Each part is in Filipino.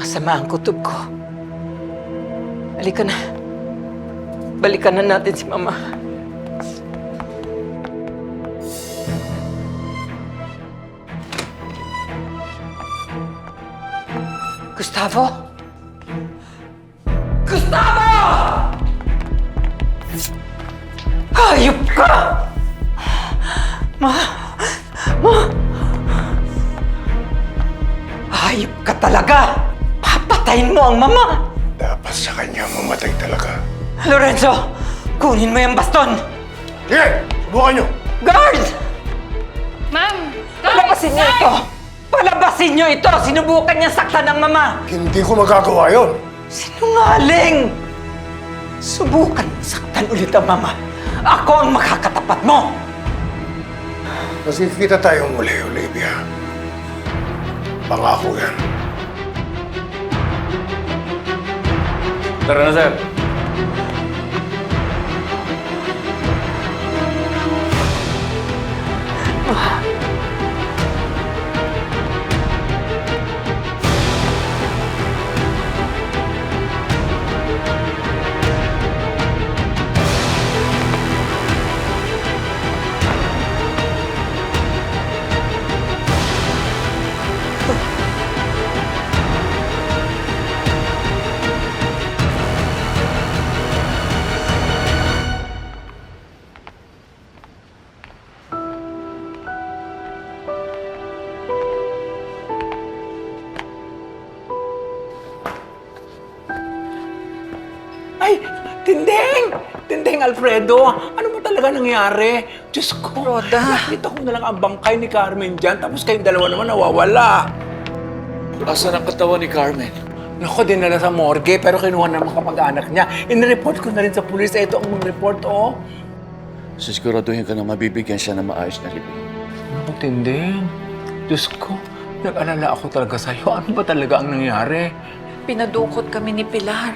Masama ang kutob ko. Halika na. Balikan na natin si Mama. Gustavo? Gustavo! Hayop ka! Ma! Hayop ka talaga! Papatayin mo ang Mama! Dapat sa kanya mamatay talaga. Lorenzo! Kunin mo yung baston! Sige! Subukan nyo! Guard! Ma'am! Palabasin niyo ito! Palabasin niyo ito! Sinubukan niya saktan ng Mama! Hindi ko magagawa yun. Sinungaling! Subukan mo saktan ulit ang Mama. Ako ang makakatapat mo! Mas kikita tayong muli, Olivia. Pangako yan. Tara na, sir. Ay, Tinding! Tinding, Alfredo! Ano ba talaga nangyari? Diyos ko, Roda. nakita ko na lang ang bangkay ni Carmen dyan, tapos kayong dalawa naman nawawala. Asan ang katawan ni Carmen? Naku, dinala sa morgue, pero kinuha ng mga kamag-anak niya. In-report ko na rin sa pulis. Ito ang mga report, oh. Sisiguraduhin ka na mabibigyan siya ng maayos na libing. Naku, Tinding. Diyos ko, nag-alala ako talaga sa'yo. Ano ba talaga ang nangyari? Pinadukot kami ni Pilar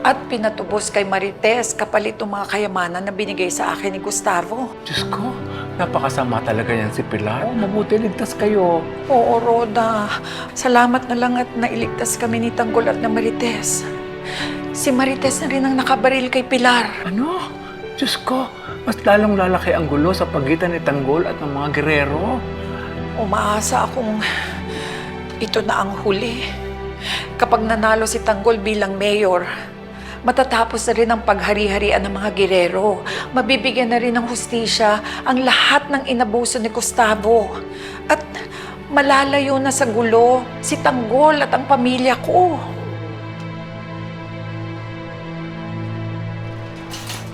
at pinatubos kay Marites kapalit ng mga kayamanan na binigay sa akin ni Gustavo. Diyos ko, napakasama talaga yan si Pilar. Oh, mabuti, ligtas kayo. Oo, Roda. Salamat na lang at nailigtas kami ni Tanggol at na Marites. Si Marites na rin ang nakabaril kay Pilar. Ano? Diyos ko, mas lalong lalaki ang gulo sa pagitan ni Tanggol at ng mga gerero. Umaasa akong ito na ang huli. Kapag nanalo si Tanggol bilang mayor, matatapos na rin ang paghari-harian ng mga gerero. Mabibigyan na rin ng hustisya ang lahat ng inabuso ni Gustavo. At malalayo na sa gulo si Tanggol at ang pamilya ko.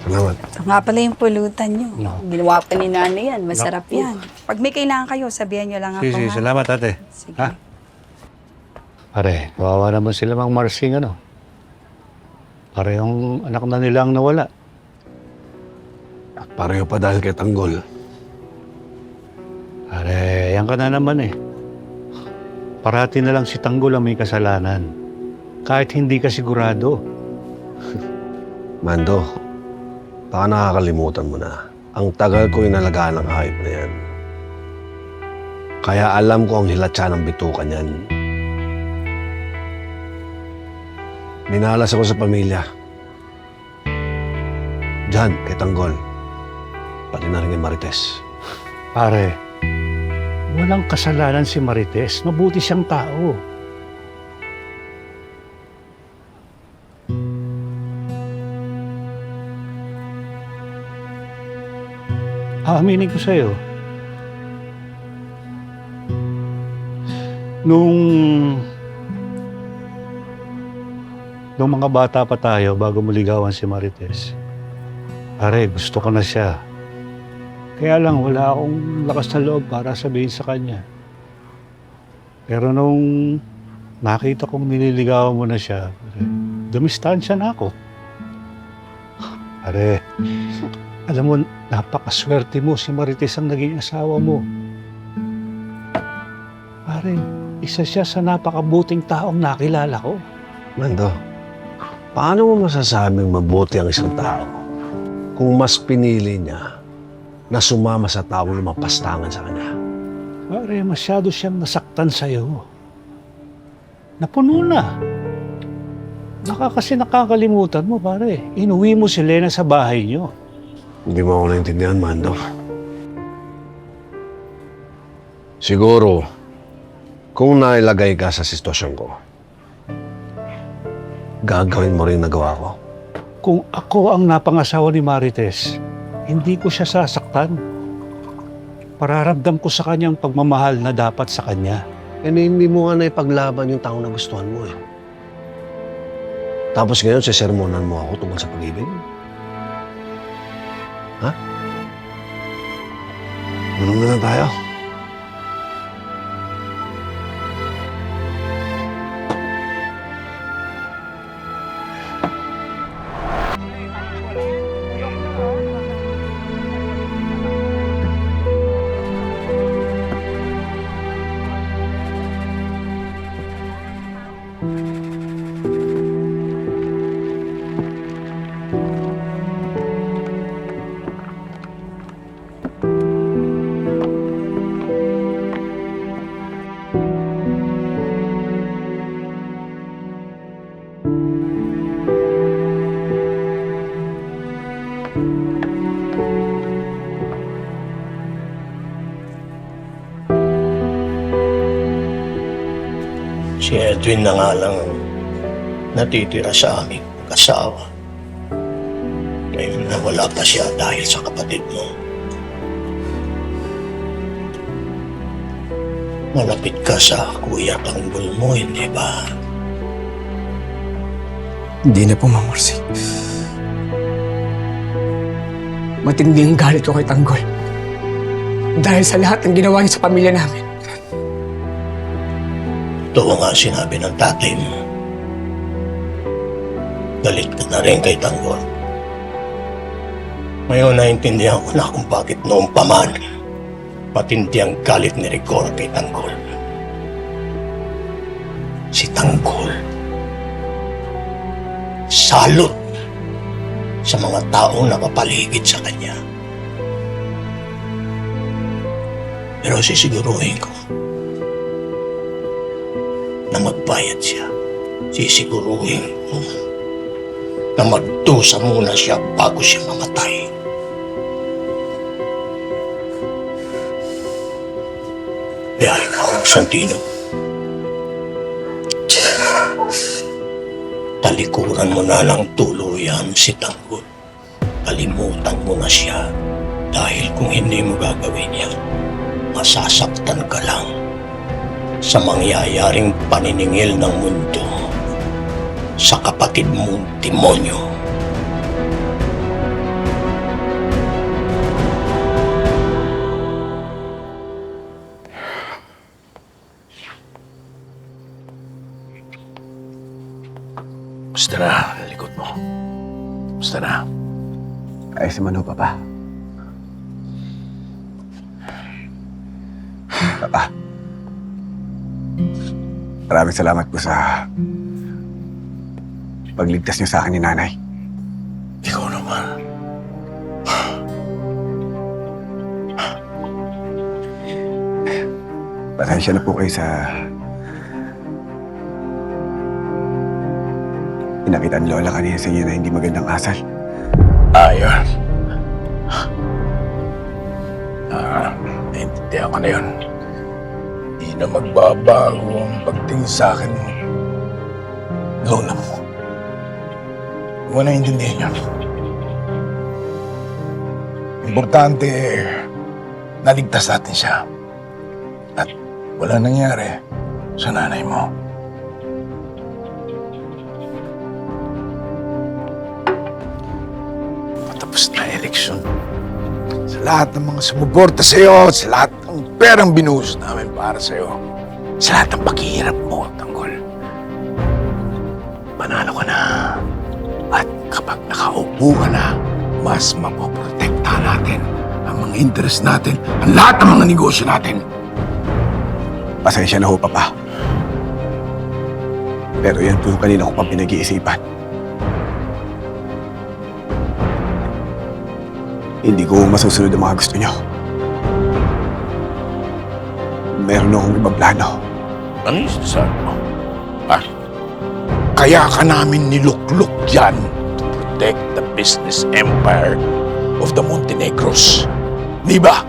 Salamat. Ito nga pala yung pulutan nyo. Ginawa pa ni nanay yan. Masarap yan. Pag may kailangan kayo, sabihan nyo lang ako. Sige, ha? salamat ate. Sige. Ha? Pare, kawawa naman sila mang Marsing ano. Parehong anak na nila ang nawala. At pareho pa dahil kay Tanggol. Pare, yan ka na naman eh. Parati na lang si Tanggol ang may kasalanan. Kahit hindi ka sigurado. Mando, baka nakakalimutan mo na. Ang tagal ko inalagaan ng hayop na yan. Kaya alam ko ang hilatsa ng bitukan yan. Minalas ako sa pamilya. Diyan, kay Tanggol. Pati na rin kay Marites. Pare, walang kasalanan si Marites. Mabuti siyang tao. Aaminin ko sa'yo. Nung mga bata pa tayo bago maligawan si Marites, pare, gusto ko na siya. Kaya lang wala akong lakas na loob para sabihin sa kanya. Pero nung nakita kong nililigawan mo na siya, pare, dumistansya na ako. Pare, alam mo, napakaswerte mo, si Marites ang naging asawa mo. Pare, isa siya sa napakabuting taong nakilala ko. Mando, paano mo masasabing mabuti ang isang tao kung mas pinili niya na sumama sa taong lumapastangan sa kanya? Pare, masyado siyang nasaktan sa'yo. Napuno na. Kasi nakakalimutan mo, pare. Inuwi mo si Lena sa bahay niyo. Hindi mo ako naintindihan, Mando. Siguro, kung nailagay ka sa sitwasyon ko, gagawin mo rin nagawa ko. Kung ako ang napangasawa ni Marites, hindi ko siya sasaktan. Pararamdam ko sa kanyang pagmamahal na dapat sa kanya. Hindi mo nga naipaglaban yung taong nagustuhan mo eh. Tapos ngayon, sesermonan mo ako tungkol sa pag-ibig? Ha? Gulong na lang tayo. Si Edwin na nga lang ang natitira sa aming mag-asawa. Ngayon na wala pa siya dahil sa kapatid mo. Malapit ka sa kuya tanggol mo, hindi ba? Hindi na po, Ma'am Marcy. Matindi ang galit ko kay Tanggol. Dahil sa lahat ng ginawa niya sa pamilya namin. Ito nga sinabi ng tatay mo. Galit ka na rin kay Tanggol. Ngayon naintindihan ko na kung bakit noong paman matindi ang galit ni Rigor kay Tanggol. Si Tanggol salot sa mga taong nakapaligid sa kanya. Pero sisiguruhin ko na magbayad siya. Sisiguruhin ko na magdusa muna siya bago siya mamatay. Kaya ikaw, Santino, talikuran mo na lang tuluyan si Tanggol. Kalimutan mo na siya. Dahil kung hindi mo gagawin yan, masasaktan ka lang sa mangyayaring paniningil ng mundo sa kapatid mong demonyo. Basta na, likod mo. Basta na. Ayos naman ho, Papa. Papa, maraming salamat po sa pagligtas niyo sa akin ni Nanay. Ikaw naman. Pasensya na po kayo sa pinakita ni Lola kanina sa inyo na hindi magandang asal. Ayun. Naintindihan ko na yun. Hindi na magbabago ang pagtingin sa akin mo. Lola mo. Huwag mo naintindihan yun. Importante, naligtas natin siya. At wala nangyari sa nanay mo. Patapos na eleksyon. Sa lahat ng mga sumuporta sa'yo, sa lahat ng perang binuhos namin para sa'yo, sa lahat ng paghihirap mo, Tanggol. Panalo ka na. At kapag nakaupo ka na, mas mapoprotekta natin ang mga interest natin, ang lahat ng mga negosyo natin. Pasensya na ho, Papa. Pero yan po yung kanina ko pang pinag-iisipan. Hindi ko masusunod ang mga gusto niyo. Meron akong ibang plano. Ano yung sinasabi mo? Ha? Kaya ka namin nilukluk yan to protect the business empire of the Montenegros. Di ba?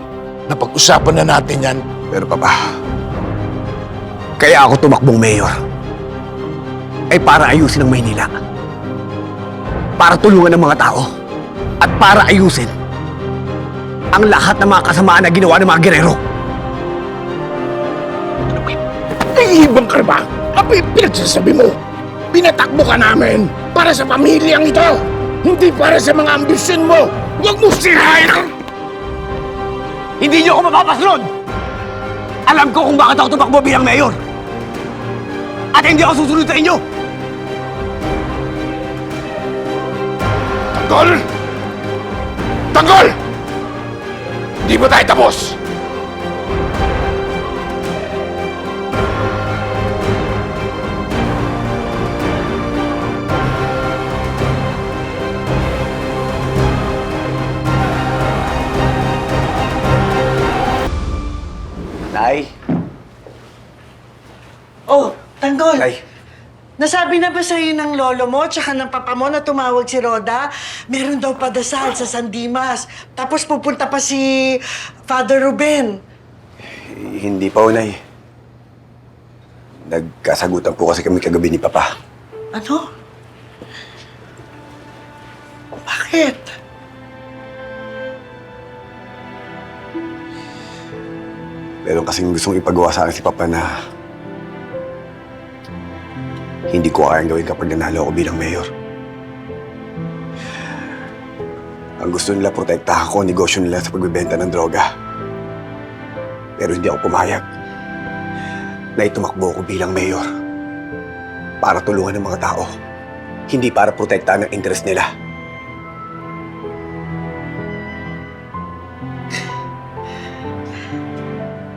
Napag-usapan na natin yan. Pero Papa, kaya ako tumakbong mayor ay para ayusin ang Maynila. Para tulungan ang mga tao. At para ayusin ang lahat ng mga kasamaan na ginawa ng mga gerero. Naiibang ka ba? Ano yung pinagsasabi mo? Pinatakbo ka namin para sa pamilyang ito. Hindi para sa mga ambisyon mo. Huwag mo sirain ang... Hindi niyo ako mapapasunod! Alam ko kung bakit ako tumakbo bilang mayor. At hindi ako susunod sa inyo! Tanggol! Tanggol! Di ba tayo tapos? Nay! Oh, Tanggol. Nay! Nasabi na ba sa'yo ng lolo mo tsaka ng papa mo na tumawag si Roda? Meron daw padasal sa San Dimas. Tapos pupunta pa si Father Ruben. Hindi pa, Nay. Nagkasagutan po kasi kami kagabi ni Papa. Ano? Bakit? Meron kasing gustong ipagawa sa akin si Papa na hindi ko kayang gawin kapag nanalo ako bilang mayor. Ang gusto nila protektahan ko ang negosyo nila sa pagbebenta ng droga. Pero hindi ako pumayag na itumakbo ko bilang mayor para tulungan ng mga tao, hindi para protektahan ang interes nila.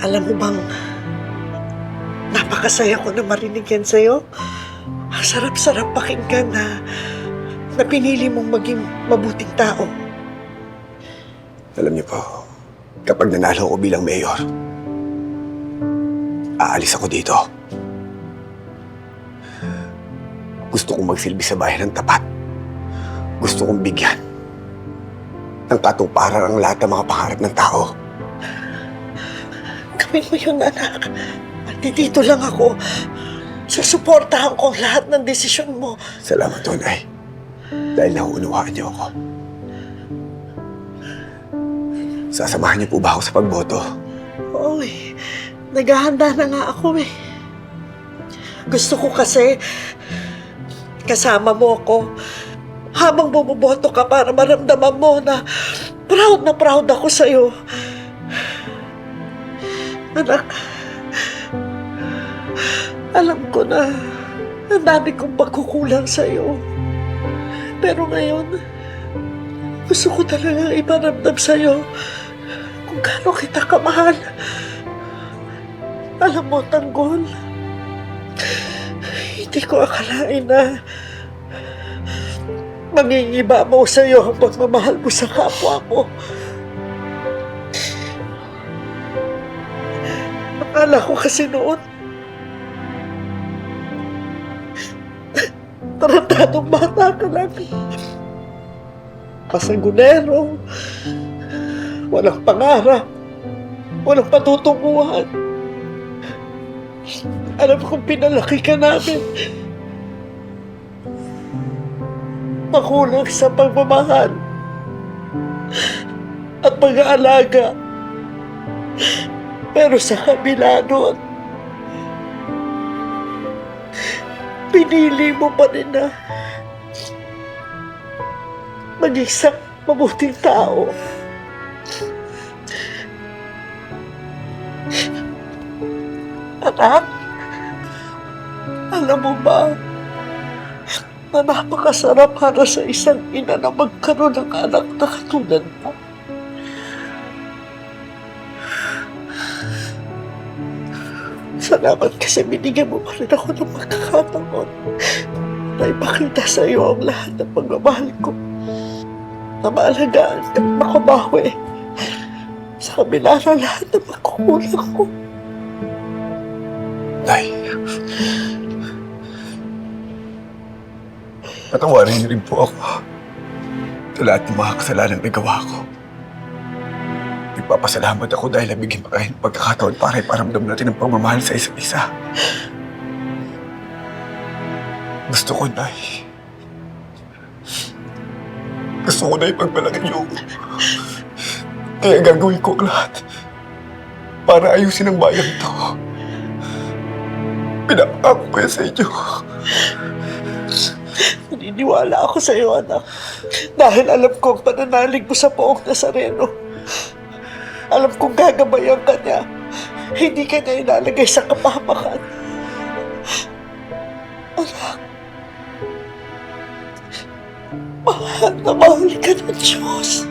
Alam mo bang, napakasaya ko na marinig yan sa'yo. Ang sarap-sarap pakinggan na pinili mong maging mabuting tao. Alam niyo po, kapag nanalo ako bilang mayor, aalis ako dito. Gusto kong magsilbi sa bayan ng tapat. Gusto kong bigyan ng katuparan ang lahat ng mga pangarap ng tao. Gawin mo yun, anak. Dito lang ako. Susuportahan ko ang lahat ng desisyon mo. Salamat, Tunay. Dahil nauunawaan niyo ako. Sasamahan niyo po ba ako sa pagboto? Oy, naghahanda na nga ako eh. Gusto ko kasi kasama mo ako habang bumoboto ka para maramdaman mo na proud ako sa'yo. Anak, alam ko na ang dami kong pagkukulang sa'yo. Pero ngayon, gusto ko talaga iparamdam sa'yo kung gaano kita kamahal. Alam mo, Tanggol, hindi ko akalain na mangingiba mo sa'yo ang pagmamahal mo sa kapwa mo. Akala ko kasi noon, tarantadong bata ka lang. Pasagunero, walang pangarap, walang patutunguhan. Alam kong pinalaki ka namin. Makulang sa pagmamahal at pag-aalaga. Pero sa kabila nun, pinili mo pa rin na maging isang mabuting tao. Anak, alam mo ba na napakasarap para sa isang ina na magkaroon ng anak na katulad mo? Salamat kasi binigyan mo pa rin ako ng pagkakataon na ipakita sa iyo ang lahat ng pagmamahal ko, na maalagaan at makabawi sa kabila ng lahat ng pagkukulang ko. Nay, patawarin niyo rin po ako sa lahat ng mga kasalanan na gawa ko. Nagpapasalamat ako dahil nabigyan pa kayo ng pagkakataon para iparamdam natin ang pagmamahal sa isa't isa. Gusto ko, Nay. Gusto ko na ipagmalaki niyo. Kaya gagawin ko ang lahat para ayusin ang bayan to. Pinapangako ko yan sa inyo. Naniniwala ako sa iyo, anak. Dahil alam ko ang pananalig mo sa Poong Nazareno. Alam kong gagabayan ka niya. Hindi ka niya ilalagay sa kapahamakan. Anak, mahal na mahal ka ng Diyos.